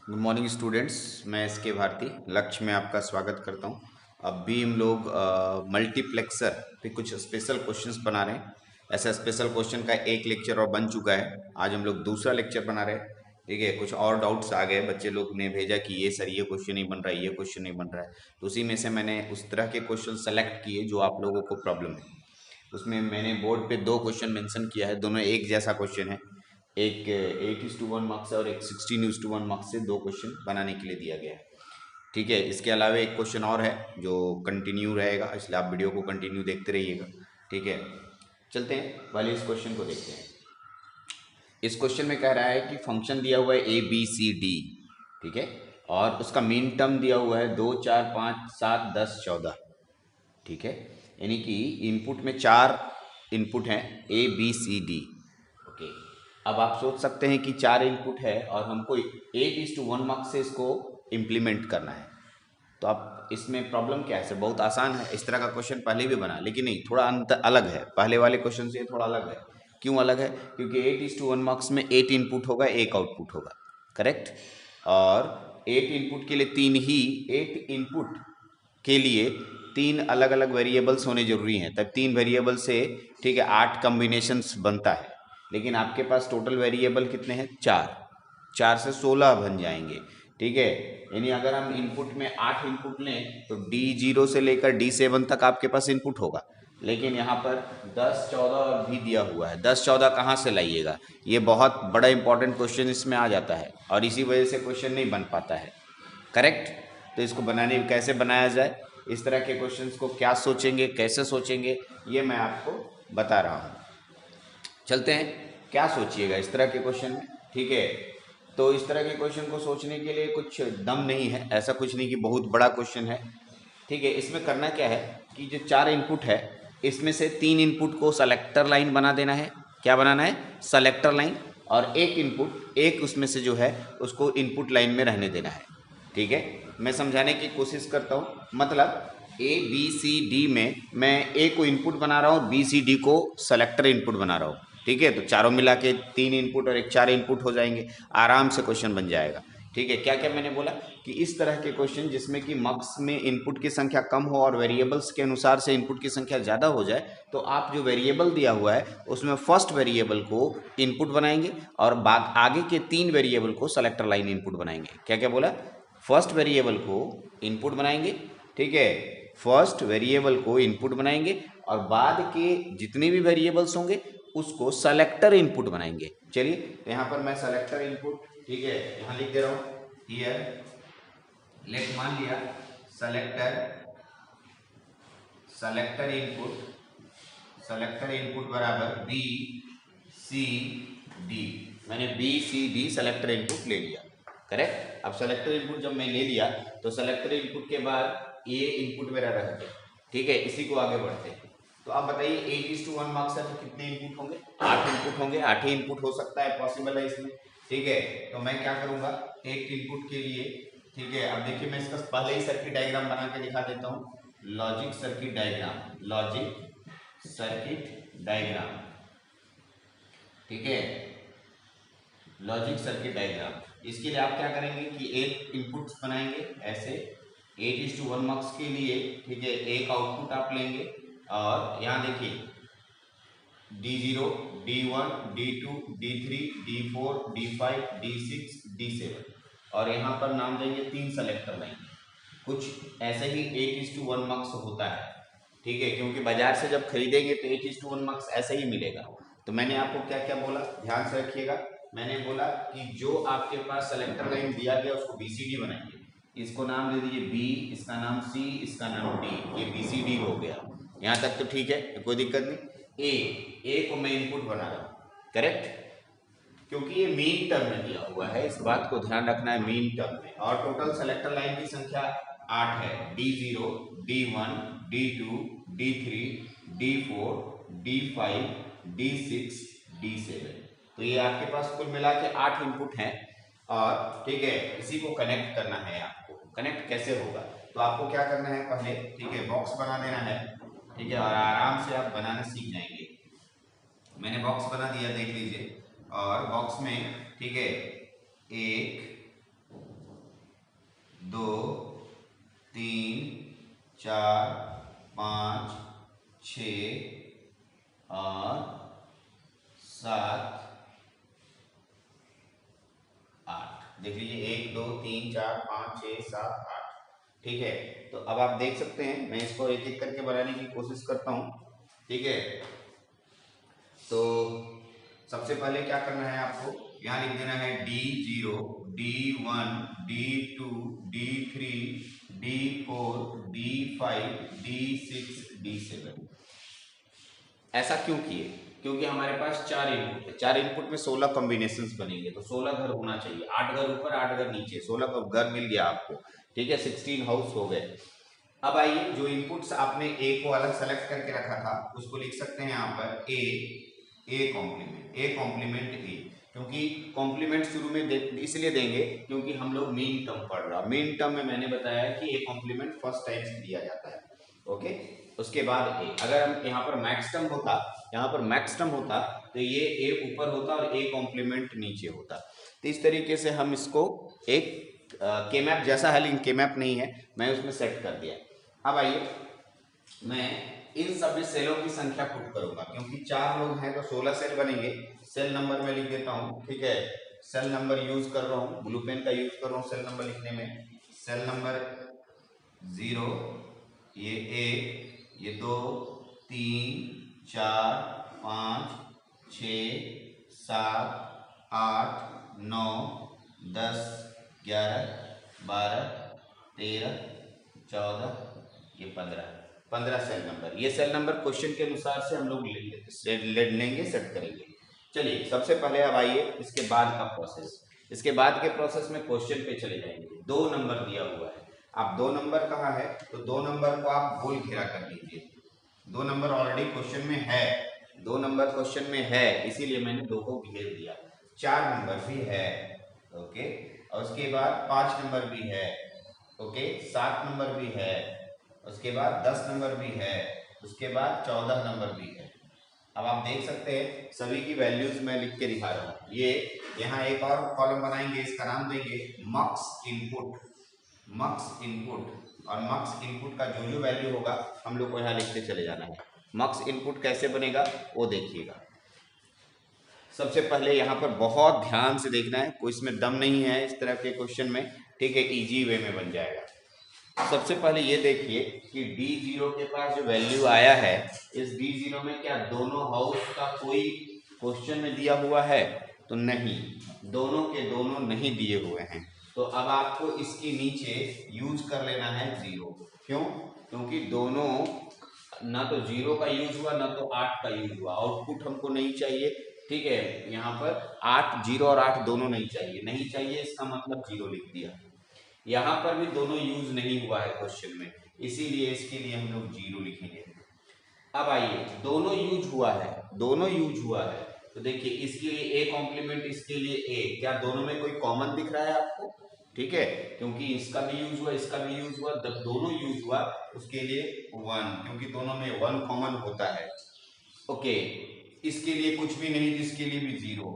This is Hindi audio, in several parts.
Good morning students. मैं एस के भारती लक्ष्य में आपका स्वागत करता हूं। अब भी हम लोग मल्टीप्लेक्सर पे कुछ स्पेशल क्वेश्चंस बना रहे हैं। ऐसा स्पेशल क्वेश्चन का एक लेक्चर और बन चुका है। आज हम लोग दूसरा लेक्चर बना रहे हैं। ठीक है, कुछ और डाउट्स आ गए, बच्चे लोग ने भेजा कि ये सर ये क्वेश्चन नहीं बन रहा है, ये क्वेश्चन नहीं बन रहा है। तो उसी में से मैंने उस तरह के क्वेश्चन सेलेक्ट किए जो आप लोगों को प्रॉब्लम है। उसमें मैंने बोर्ड पे दो क्वेश्चन मेंशन किया है, दोनों एक जैसा क्वेश्चन है। एक 8:1 मार्क्स है और एक 16:1 मार्क्स से दो क्वेश्चन बनाने के लिए दिया गया है। ठीक है, इसके अलावा एक क्वेश्चन और है जो कंटिन्यू रहेगा, इसलिए आप वीडियो को कंटिन्यू देखते रहिएगा। ठीक है, चलते हैं पहले इस क्वेश्चन को देखते हैं। इस क्वेश्चन में कह रहा है कि फंक्शन दिया हुआ है ABCD। ठीक है, और उसका मीन टर्म दिया हुआ है 2 4 5 7 10 14। ठीक है, यानी कि इनपुट में चार इनपुट हैं ABCD। ओके, अब आप सोच सकते हैं कि चार इनपुट है और हमको 8:1 मार्क्स से इसको इम्प्लीमेंट करना है। तो आप इसमें प्रॉब्लम क्या है सर? बहुत आसान है, इस तरह का क्वेश्चन पहले भी बना, लेकिन नहीं, थोड़ा अंतर अलग है। पहले वाले क्वेश्चन से थोड़ा अलग है। क्यों अलग है? क्योंकि 8:1 मार्क्स में 8 इनपुट होगा, एक आउटपुट होगा। करेक्ट। और 8 इनपुट के लिए तीन ही 8 इनपुट के लिए तीन अलग अलग वेरिएबल्स होने जरूरी हैं, तब तीन वेरिएबल से ठीक है 8 कॉम्बिनेशंस बनता है। लेकिन आपके पास टोटल वेरिएबल कितने हैं? चार। चार से 16 बन जाएंगे। ठीक है, यानी अगर हम इनपुट में 8 इनपुट लें तो D0 से लेकर D7 तक आपके पास इनपुट होगा। लेकिन यहाँ पर 10 14 भी दिया हुआ है। 10 14 कहाँ से लाइएगा? ये बहुत बड़ा इंपॉर्टेंट क्वेश्चन इसमें आ जाता है और इसी वजह से क्वेश्चन नहीं बन पाता है। करेक्ट। तो इसको बनाने कैसे बनाया जाए, इस तरह के क्वेश्चंस को क्या सोचेंगे, कैसे सोचेंगे, ये मैं आपको बता रहा हूँ। चलते हैं, क्या सोचिएगा इस तरह के क्वेश्चन में। ठीक है, तो इस तरह के क्वेश्चन को सोचने के लिए कुछ दम नहीं है, ऐसा कुछ नहीं कि बहुत बड़ा क्वेश्चन है। ठीक है, इसमें करना क्या है कि जो चार इनपुट है इसमें से तीन इनपुट को सेलेक्टर लाइन बना देना है। क्या बनाना है? Selector line. और एक इनपुट, एक उसमें से जो है उसको इनपुट लाइन में रहने देना है। ठीक है, मैं समझाने की कोशिश करता हूँ। मतलब ABCD में मैं ए को इनपुट बना रहा हूँ, BCD को सेलेक्टर इनपुट बना रहा हूँ। ठीक है, तो चारों मिला के तीन इनपुट और एक चार इनपुट हो जाएंगे, आराम से क्वेश्चन बन जाएगा। ठीक है, क्या क्या मैंने बोला कि इस तरह के क्वेश्चन जिसमें कि मार्क्स में इनपुट की संख्या कम हो और वेरिएबल्स के अनुसार से इनपुट की संख्या ज़्यादा हो जाए, तो आप जो वेरिएबल दिया हुआ है उसमें फर्स्ट वेरिएबल को इनपुट बनाएंगे और आगे के तीन वेरिएबल को सेलेक्टर लाइन इनपुट बनाएंगे। क्या क्या बोला? फर्स्ट वेरिएबल को इनपुट बनाएंगे। ठीक है, फर्स्ट वेरिएबल को इनपुट बनाएंगे और बाद के जितने भी वेरिएबल्स होंगे उसको सेलेक्टर इनपुट बनाएंगे। चलिए, तो यहाँ पर मैं सेलेक्टर इनपुट, ठीक है, यहाँ लिख दे रहा हूँ हियर। लेट मान लिया selector, selector input, selector input बराबर BCD। मैंने BCD सेलेक्टर इनपुट ले लिया। करेक्ट। अब सेलेक्टर इनपुट जब मैं ले लिया तो सेलेक्टर इनपुट के बाद ये इनपुट मेरा रह गया। ठीक है, इसी को आगे बढ़ते हैं। तो आप बताइए 8:1 मार्क्स है तो कितने इनपुट होंगे? 8 इनपुट होंगे। 8 ही इनपुट हो सकता है, पॉसिबल है इसमें। ठीक है, तो मैं क्या करूंगा, एक इनपुट के लिए, ठीक है, अब देखिए मैं इसका पहले ही सर्किट डायग्राम बना के दिखा देता हूँ। Logic circuit diagram, logic circuit diagram. ठीक है, लॉजिक सर्किट डायग्राम। इसके लिए आप क्या करेंगे कि एक इनपुट बनाएंगे ऐसे 8:1 मार्क्स के लिए। ठीक है, एक आउटपुट आप लेंगे और यहाँ देखिए D0, D1, D2, D3, D4, D5, D6, D7 और यहाँ पर नाम देंगे तीन सेलेक्टर लाइन। कुछ ऐसे ही 8:1 मार्क्स होता है। ठीक है, क्योंकि बाजार से जब खरीदेंगे तो 8:1 मार्क्स ऐसे ही मिलेगा। तो मैंने आपको क्या क्या बोला, ध्यान से रखिएगा। मैंने बोला कि जो आपके पास सेलेक्टर लाइन दिया गया उसको BCD बनाइए। इसको नाम दे दीजिए B, इसका नाम C, इसका नाम D। ये BCD हो गया। यहाँ तक तो ठीक है, कोई दिक्कत नहीं। ए को मैं इनपुट बना रहा हूँ। करेक्ट, क्योंकि ये मीन टर्म में दिया हुआ है, इस बात को ध्यान रखना है, मीन टर्म में। और टोटल सेलेक्टर लाइन की संख्या 8 है। D0, D1, D2, D3, D4, D5, D6, D7। तो ये आपके पास कुल मिला के 8 इनपुट हैं। और ठीक है, इसी को कनेक्ट करना है आपको। कनेक्ट कैसे होगा? तो आपको क्या करना है पहले, ठीक है, बॉक्स बना देना है। ठीक है, और आराम से आप बनाना सीख जाएंगे। मैंने बॉक्स बना दिया, देख लीजिए। और बॉक्स में, ठीक है, एक, 2 3 4 5 6 और 7 8। देख लीजिए 1 2 3 4 5 6 7 8। ठीक है, तो अब आप देख सकते हैं, मैं इसको एक एक करके बनाने की कोशिश करता हूँ। ठीक है, तो सबसे पहले क्या करना है आपको, यहाँ लिख देना है D0 D1 D2 D3 D4 D5 D6 D7। ऐसा क्यों किए? क्योंकि हमारे पास 4 इनपुट है, 4 इनपुट में 16 कॉम्बिनेशंस बनेंगे, तो 16 घर होना चाहिए, 8 घर ऊपर 8 घर नीचे, 16 का घर मिल गया आपको। ठीक है, 16 हाउस हो गए। अब आइए, जो इनपुट्स आपने ए को अलग सेलेक्ट करके रखा था उसको लिख सकते हैं यहाँ पर ए कॉम्प्लीमेंट ए, क्योंकि कॉम्प्लीमेंट शुरू में इसलिए देंगे क्योंकि हम लोग मीन टर्म पढ़ रहा, मीन टर्म में मैंने बताया कि ए कॉम्प्लीमेंट फर्स्ट टाइम से दिया जाता है। ओके, उसके बाद ए, अगर हम यहाँ पर मैक्स टर्म होता तो ये ए ऊपर होता और ए कॉम्प्लीमेंट नीचे होता। तो इस तरीके से हम इसको एक के मैप जैसा है, लेकिन के मैप नहीं है, मैं उसमें सेट कर दिया। अब आइए, मैं इन सभी सेलों की संख्या पुट करूंगा, क्योंकि 4 लोग हैं तो 16 सेल बनेंगे। सेल नंबर में लिख देता हूँ। ठीक है, सेल नंबर यूज कर रहा हूँ, ब्लू पेन का यूज कर रहा हूँ सेल नंबर लिखने में। सेल नंबर 0, ये 1, ये 2 3 4 5 6 7 8 9 10 11 12 13 14 ये 15 सेल नंबर। ये सेल नंबर क्वेश्चन के अनुसार से हम लोग लेंगे, सेट करेंगे। चलिए, सबसे पहले अब आइए इसके बाद का प्रोसेस। इसके बाद के प्रोसेस में क्वेश्चन पे चले जाएंगे। 2 नंबर दिया हुआ है, अब 2 नंबर कहाँ है, तो 2 नंबर को आप गोल घेरा कर लीजिए। 2 नंबर ऑलरेडी क्वेश्चन में है, 2 नंबर क्वेश्चन में है, इसीलिए मैंने 2 को घेर दिया। 4 नंबर भी है, ओके, और उसके बाद 5 नंबर भी है, ओके, 7 नंबर भी है, उसके बाद 10 नंबर भी है, उसके बाद 14 नंबर भी है। अब आप देख सकते हैं सभी की वैल्यूज मैं लिख के दिखा रहा हूँ। ये यहाँ एक और कॉलम बनाएंगे, इसका नाम देंगे मक्स इनपुट। और मक्स इनपुट का जो वैल्यू होगा हम लोग को यहाँ लिखते चले जाना है। मक्स इनपुट कैसे बनेगा वो देखिएगा। सबसे पहले यहाँ पर बहुत ध्यान से देखना है, कोई इसमें दम नहीं है इस तरह के क्वेश्चन में। ठीक है, इजी वे में बन जाएगा। सबसे पहले ये देखिए कि D0 के पास जो वैल्यू आया है, इस D0 में क्या दोनों हाउस का कोई क्वेश्चन में दिया हुआ है? तो नहीं, दोनों के दोनों नहीं दिए हुए हैं। तो अब आपको इसके नीचे यूज कर लेना है 0। क्यों? क्योंकि दोनों ना तो 0 का यूज हुआ ना तो 8 का यूज हुआ, आउटपुट हमको नहीं चाहिए। ठीक है, यहाँ पर 8 0 और 8 दोनों नहीं चाहिए, इसका मतलब 0 लिख दिया। यहाँ पर भी दोनों यूज नहीं हुआ है क्वेश्चन में, इसीलिए इसके लिए हम लोग 0 लिखेंगे। अब आइए, दोनों यूज हुआ है, तो देखिए इसके लिए ए कॉम्प्लीमेंट, इसके लिए ए, क्या दोनों में कोई कॉमन दिख रहा है आपको? ठीक है, क्योंकि इसका भी यूज हुआ, इसका भी यूज हुआ, जब दोनों यूज हुआ उसके लिए 1, क्योंकि दोनों में 1 कॉमन होता है। ओके, इसके लिए कुछ भी नहीं, इसके लिए भी 0।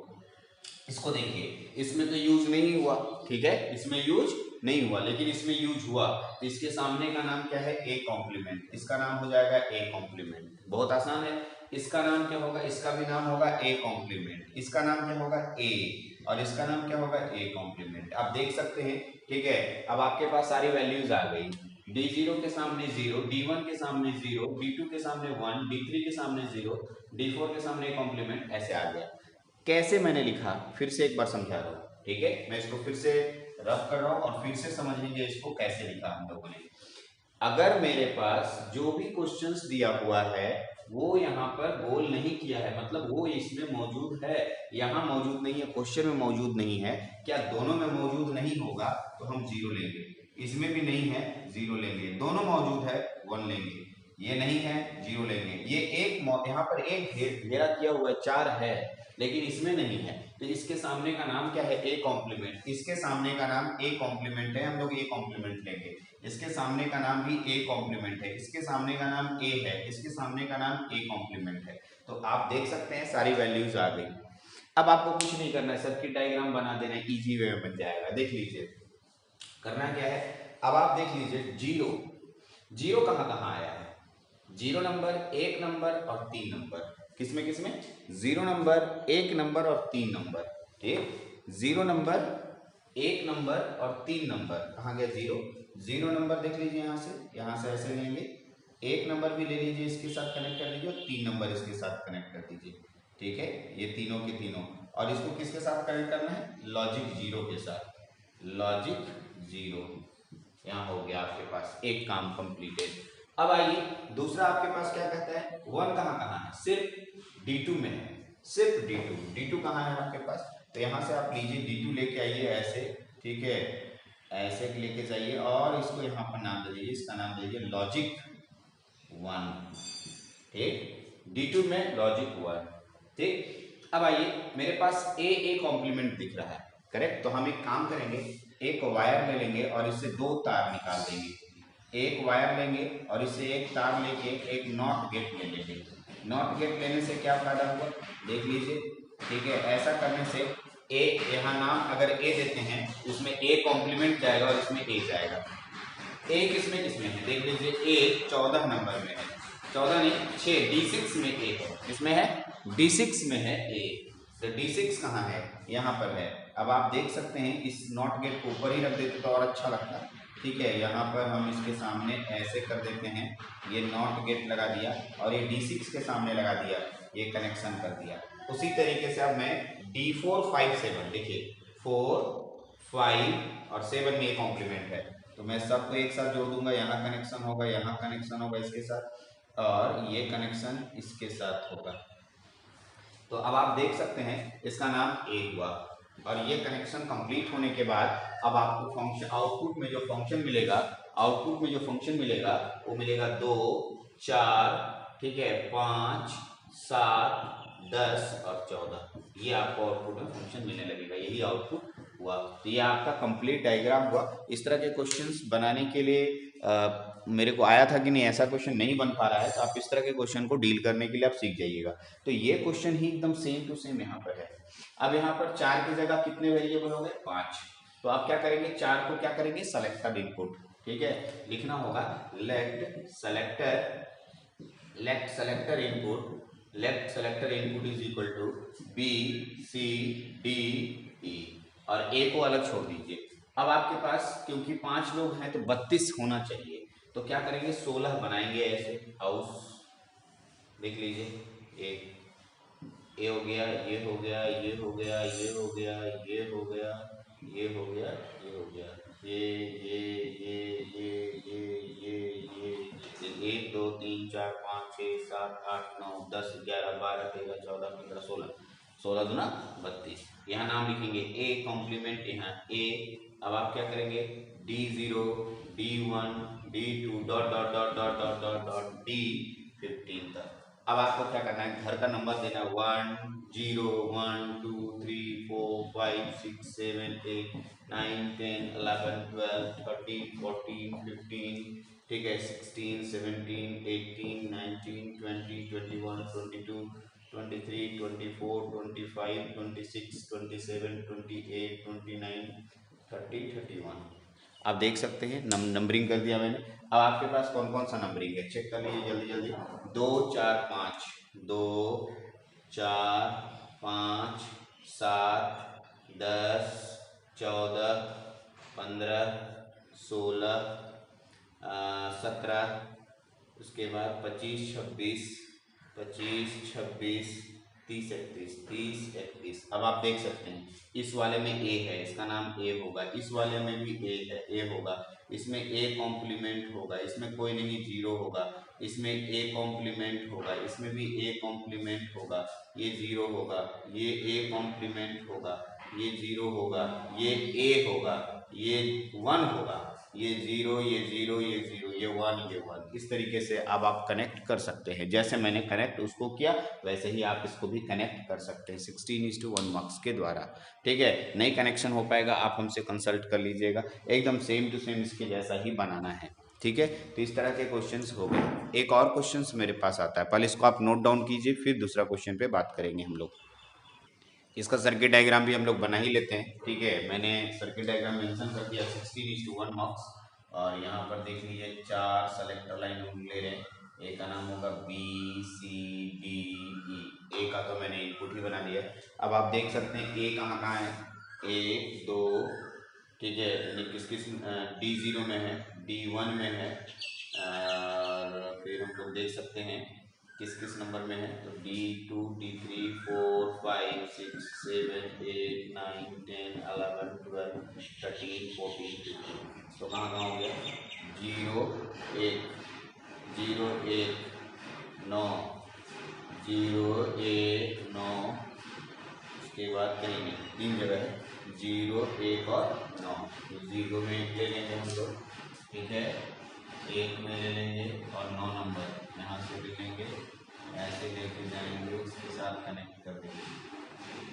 इसको देखिए, इसमें तो यूज नहीं हुआ, ठीक है, इसमें यूज नहीं हुआ, लेकिन इसमें यूज हुआ, तो इसके सामने का नाम क्या है? A complement. इसका नाम हो जाएगा ए कॉम्प्लीमेंट। बहुत आसान है। इसका नाम क्या होगा? इसका भी नाम होगा ए कॉम्प्लीमेंट। इसका नाम क्या होगा? ए, और इसका नाम क्या होगा? A complement. आप देख सकते हैं। ठीक है, अब आपके पास सारी वैल्यूज आ गई। D0 के सामने 0, D1 के सामने 0, D2 के सामने 1, D3 के सामने 0, D4 के सामने ए कॉम्प्लीमेंट, ऐसे आ गया। कैसे मैंने लिखा फिर से एक बार समझा रहा हूँ। ठीक है, मैं इसको फिर से रफ कर रहा हूँ और फिर से समझेंगे इसको कैसे लिखा हम लोगों ने। अगर मेरे पास जो भी क्वेश्चंस दिया हुआ है वो यहाँ पर गोल नहीं किया है, मतलब वो इसमें मौजूद है, यहाँ मौजूद नहीं है, क्वेश्चन में मौजूद नहीं है, क्या दोनों में मौजूद नहीं होगा तो हम 0 लेंगे। इसमें भी नहीं है, 0 लेंगे। दोनों मौजूद है, 1 लेंगे। ये नहीं है, 0 लेंगे। ये एक यहाँ पर एक घेरा किया हुआ है, 4 है, लेकिन इसमें नहीं है, तो इसके सामने का नाम क्या है? A complement. इसके सामने का नाम ए कॉम्प्लीमेंट है, हम लोग ए कॉम्प्लीमेंट लेंगे। इसके सामने का नाम भी ए कॉम्प्लीमेंट है, इसके सामने का नाम ए है, इसके सामने का नाम ए कॉम्प्लीमेंट है। तो आप देख सकते हैं सारी वैल्यूज आ गई। अब आपको कुछ नहीं करना है, सर्किट डायग्राम बना देना है, इजी वे में बन जाएगा। देख लीजिए, करना क्या है, अब आप देख लीजिए जीरो, जीरो कहाँ कहाँ आया है, जीरो नंबर, एक नंबर और तीन नंबर, किसमें किसमें, जीरो नंबर, एक नंबर और तीन नंबर, ठीक, जीरो नंबर, एक नंबर और तीन नंबर, कहाँ गया जीरो, जीरो नंबर देख लीजिए यहाँ से ऐसे लेंगे, एक नंबर भी ले लीजिए इसके साथ कनेक्ट कर लीजिए और तीन नंबर इसके साथ कनेक्ट कर दीजिए, ठीक है, ये तीनों के तीनों, और इसको किसके साथ कनेक्ट करना है, लॉजिक जीरो के साथ, लॉजिक जीरो, यहाँ हो गया आपके पास एक काम कंप्लीटेड। अब आइए दूसरा आपके पास क्या कहता है, वन कहाँ कहाँ है, सिर्फ D2 में है, सिर्फ D2, D2 कहाँ है आपके पास, तो यहाँ से आप लीजिए D2 लेके आइए ऐसे, ठीक है, ऐसे लेके जाइए और इसको यहाँ पर नाम दे दीजिए, इसका नाम दे दीजिए लॉजिक वन, ठीक, D2 में लॉजिक वन, ठीक। अब आइए मेरे पास ए कॉम्प्लीमेंट दिख रहा है, करेक्ट, तो हम एक काम करेंगे, एक वायर ले लेंगे और इससे दो तार निकाल देंगे, एक वायर लेंगे और इससे एक तार लेके एक नॉट गेट ले लेंगे, नॉट गेट लेने से क्या फायदा हुआ देख लीजिए, ठीक है, ऐसा करने से ए, यहाँ नाम अगर ए देते हैं इसमें ए कॉम्प्लीमेंट जाएगा और इसमें ए जाएगा, ए किसमें किसमें है देख लीजिए, ए 14 नंबर में है, 14 नहीं 6, D6 में ए है, किसमें है, D6 में है ए, तो D6 कहाँ है, यहाँ पर है। अब आप देख सकते हैं इस नॉट गेट को ऊपर ही रख देते तो और अच्छा लगता, ठीक है, यहाँ पर हम इसके सामने ऐसे कर देते हैं, ये नॉट गेट लगा दिया और ये D6 के सामने लगा दिया, ये कनेक्शन कर दिया। उसी तरीके से अब मैं D4 5 7, देखिए 4 5 और 7 में ये कॉम्प्लीमेंट है, तो मैं सबको एक साथ जोड़ दूंगा, यहाँ कनेक्शन होगा, यहाँ कनेक्शन होगा इसके साथ और ये कनेक्शन इसके साथ होगा, तो अब आप देख सकते हैं इसका नाम ए हुआ, और ये कनेक्शन कंप्लीट होने के बाद अब आपको फंक्शन आउटपुट में जो फंक्शन मिलेगा, आउटपुट में जो फंक्शन मिलेगा वो मिलेगा 2 4, ठीक है, 5 7 10 और 14, ये आपको आउटपुट में फंक्शन मिलने लगेगा, यही आउटपुट हुआ। तो ये आपका कंप्लीट डायग्राम हुआ। इस तरह के क्वेश्चंस बनाने के लिए मेरे को आया था कि नहीं, ऐसा क्वेश्चन नहीं बन पा रहा है तो आप इस तरह के क्वेश्चन को डील करने के लिए आप सीख जाइएगा। तो ये क्वेश्चन ही एकदम सेम टू सेम यहाँ पर है। अब यहाँ पर 4 की जगह कितने वेरिएबल हो गए, 5, तो आप क्या करेंगे, 4 को क्या करेंगे, सेलेक्टेड इनपुट, ठीक है, लिखना होगा let selector input is equal to B C D E, और ए को अलग छोड़ दीजिए। अब आपके पास क्योंकि 5 लोग हैं तो 32 होना चाहिए, तो क्या करेंगे, 16 बनाएंगे ऐसे हाउस, देख लीजिए ए हो गया, ये हो गया, ये हो गया, ये हो गया, ये हो गया, ये हो गया, ये हो गया, ये 1 2 3 4 5 6 7 8 9 10 11 12 13 14 15 16, 16 दूना 32, यहाँ नाम लिखेंगे ए कॉम्प्लीमेंट, यहाँ ए। अब आप क्या करेंगे, D0 D1 D2 dot dot dot dot dot dot dot D15 तक। अब आपको क्या करना है, घर का नंबर देना, 1 0 1 2 3 4 5 6 7 8 9 10 11 12 13 14 15, ठीक है, 16 17 18 19 20 21 22 23 24 25 26 27 28 29 30 31। आप देख सकते हैं नंबरिंग कर दिया मैंने। अब आपके पास कौन कौन सा नंबरिंग है चेक कर लीजिए जल्दी जल्दी, 2 4 5, 2 4 5 7 10 14 15 16 17, उसके बाद 25 26 30 31। अब आप देख सकते हैं इस वाले में ए है, इसका नाम ए होगा, इस वाले में भी ए है, ए होगा, इसमें ए कॉम्प्लीमेंट होगा, इसमें कोई नहीं जीरो होगा, इसमें ए कॉम्प्लीमेंट होगा, इसमें भी ए कॉम्प्लीमेंट होगा, ये जीरो होगा, ये ए कॉम्प्लीमेंट होगा, ये जीरो होगा, ये ए होगा, ये 1 होगा, ये जीरो, ये जीरो, ये जीरो, ये 1, ये 1। इस तरीके से अब आप कनेक्ट कर सकते हैं, जैसे मैंने कनेक्ट उसको किया वैसे ही आप इसको भी कनेक्ट कर सकते हैं 16:1 मार्क्स के द्वारा, ठीक है। नहीं कनेक्शन हो पाएगा आप हमसे कंसल्ट कर लीजिएगा, एकदम सेम टू सेम इसके जैसा ही बनाना है, ठीक है। तो इस तरह के क्वेश्चंस हो गए। एक और क्वेश्चंस मेरे पास आता है, पहले इसको आप नोट डाउन कीजिए, फिर दूसरा क्वेश्चन पे बात करेंगे हम लोग। इसका सर्किट डायग्राम भी हम लोग बना ही लेते हैं। ठीक है, मैंने सर्किट डायग्राम मेंशन कर दिया 16:1 मार्क्स। और यहाँ पर देख लीजिए 4 सेलेक्टर लाइन हम ले रहे हैं। ए का नाम होगा बी सी डी ई। ए का तो मैंने इनपुट ही बना दिया। अब आप देख सकते हैं ए कहाँ कहाँ है, 1 2, ठीक है, यानी किस किस D0 में है, D1 में है, और फिर हम लोग देख सकते हैं किस किस नंबर में है, तो D2 D3 4 5 6 7 8 9 10 11 12 13 14 15। तो कहाँ कहाँ हो गया, 0 1 0 1 9 0 1 9, उसके बाद कहीं नहीं, 3 जगह है, 0 1 और 9। तो 0 में 1 ले लेंगे हम लोग, ठीक है, 1 में ले लेंगे और 9 नंबर यहाँ से ले लेंगे, ऐसे लेके जाएंगे, उसके साथ कनेक्ट कर देंगे,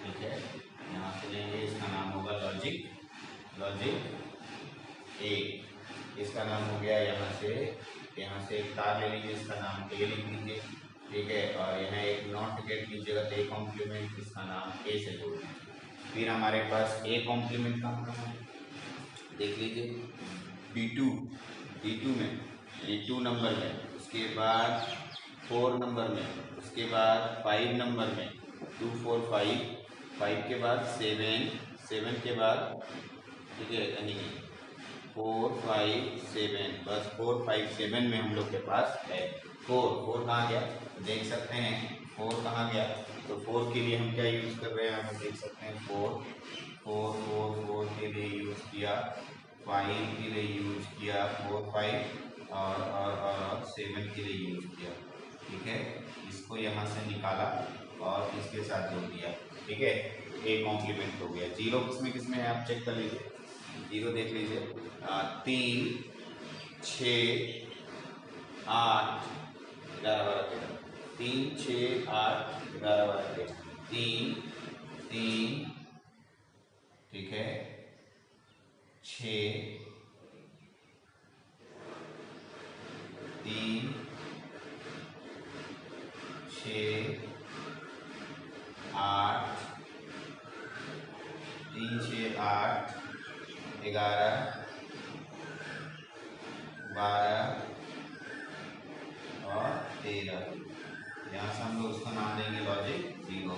ठीक है, यहाँ से लेंगे, इसका नाम होगा लॉजिक, लॉजिक ए, इसका नाम हो गया, यहाँ से एक तार ले लीजिए, इसका नाम ए लिख लीजिए, ठीक है, और यहाँ एक नॉट गेट लीजिएगा, तो ए कॉम्प्लीमेंट, इसका नाम ए से जोड़ दीजिए। फिर हमारे पास ए कॉम्प्लीमेंट का नाम है, देख लीजिए D2 में, D2 नंबर में, उसके बाद 4 नंबर में, उसके बाद 5 नंबर में, 2 4 5, 5 के बाद 7, 7 के बाद, ठीक है, यानी 4 5 7, बस 4 5 7 में हम लोग के पास है। 4 कहाँ गया, देख सकते हैं 4 कहाँ गया, तो 4 के लिए हम क्या यूज़ कर रहे हैं, हम देख सकते हैं 4 के लिए यूज़ किया, 5 के लिए यूज़ किया, 4 5 और 7 के लिए यूज़ किया, ठीक है, इसको यहाँ से निकाला और इसके साथ जोड़ दिया, ठीक है, ए कॉम्प्लीमेंट हो गया। 0 किसमें है, आप चेक कर लीजिए, 0 देख लीजिए, 3 6 8 11 12 13, 3 6 8 11 12 13, 3 3, ठीक है, 6 3 6 8 3 6 8 11 12 और 13। यहाँ से हम लोग उसका नाम देंगे लॉजिक 0।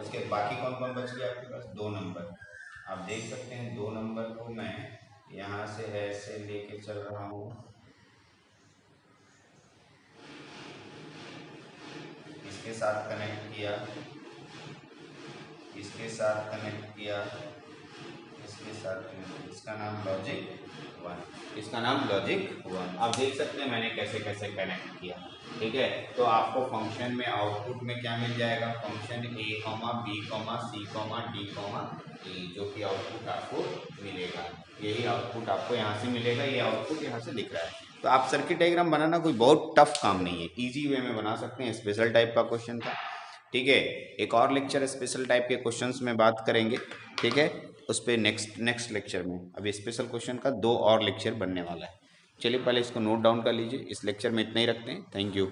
उसके बाकी कौन कौन बच गया आपके पास, 2 नंबर। आप देख सकते हैं 2 नंबर को मैं यहाँ से ऐसे लेके चल रहा हूँ, इसके साथ कनेक्ट किया, इसके साथ कनेक्ट किया, इसके साथ, इसका नाम लॉजिक 1, इसका नाम लॉजिक 1। आप देख सकते हैं मैंने कैसे कैसे कनेक्ट किया, ठीक है। तो आपको फंक्शन में आउटपुट में क्या मिल जाएगा, function A, B, C, D, E, जो कि आउटपुट आपको मिलेगा, यही आउटपुट आपको यहाँ से मिलेगा, ये आउटपुट यहाँ से दिख रहा है। तो आप सर्किट डायग्राम बनाना कोई बहुत टफ काम नहीं है, इजी वे में बना सकते हैं। स्पेशल टाइप का क्वेश्चन था, ठीक है। एक और लेक्चर स्पेशल टाइप के क्वेश्चंस में बात करेंगे, ठीक है, उस पर नेक्स्ट लेक्चर में। अभी स्पेशल क्वेश्चन का 2 और लेक्चर बनने वाला है। चलिए पहले इसको नोट डाउन कर लीजिए। इस लेक्चर में इतना ही रखते हैं। Thank you.